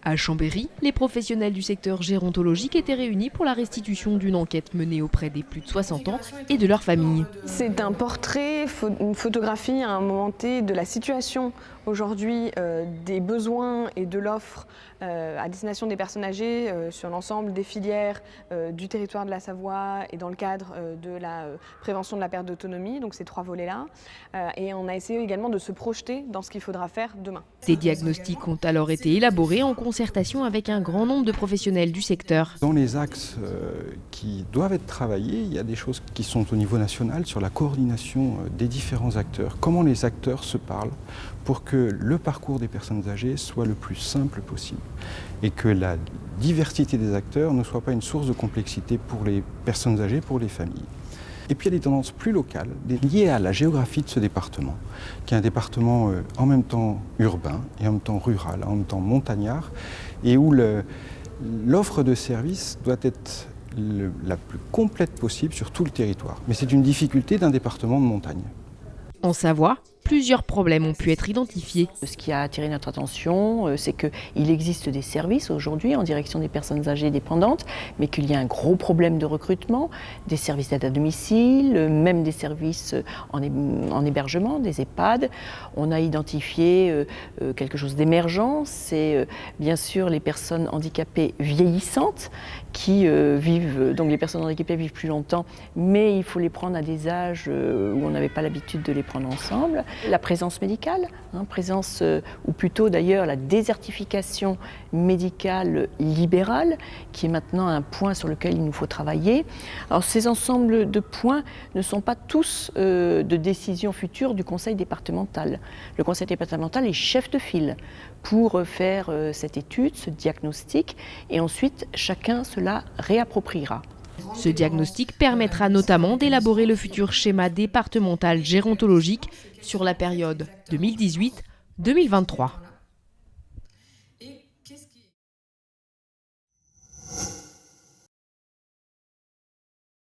À Chambéry, les professionnels du secteur gérontologique étaient réunis pour la restitution d'une enquête menée auprès des plus de 60 ans et de leurs familles. C'est un portrait, une photographie à un moment T de la situation aujourd'hui, des besoins et de l'offre à destination des personnes âgées sur l'ensemble des filières du territoire de la Savoie et dans le cadre de la prévention de la perte d'autonomie, donc ces 3 volets-là. Et on a essayé également de se projeter dans ce qu'il faudra faire demain. Des diagnostics ont alors été élaborés en concertation avec un grand nombre de professionnels du secteur. Dans les axes qui doivent être travaillés, il y a des choses qui sont au niveau national sur la coordination des différents acteurs. Comment les acteurs se parlent pour que le parcours des personnes âgées soit le plus simple possible et que la diversité des acteurs ne soit pas une source de complexité pour les personnes âgées, pour les familles. Et puis il y a des tendances plus locales, liées à la géographie de ce département, qui est un département en même temps urbain et en même temps rural, en même temps montagnard, et où l'offre de services doit être la plus complète possible sur tout le territoire. Mais c'est une difficulté d'un département de montagne. En Savoie, plusieurs problèmes ont pu être identifiés. Ce qui a attiré notre attention, c'est qu'il existe des services aujourd'hui en direction des personnes âgées dépendantes, mais qu'il y a un gros problème de recrutement, des services d'aide à domicile, même des services en hébergement, des EHPAD. On a identifié quelque chose d'émergent, c'est bien sûr les personnes handicapées vieillissantes qui vivent, donc les personnes handicapées vivent plus longtemps, mais il faut les prendre à des âges où on n'avait pas l'habitude de les prendre ensemble. La présence médicale, ou plutôt d'ailleurs la désertification médicale libérale, qui est maintenant un point sur lequel il nous faut travailler. Alors ces ensembles de points ne sont pas tous de décision future du conseil départemental. Le conseil départemental est chef de file pour faire cette étude, ce diagnostic, et ensuite chacun se la réappropriera. Ce diagnostic permettra notamment d'élaborer le futur schéma départemental gérontologique sur la période 2018-2023.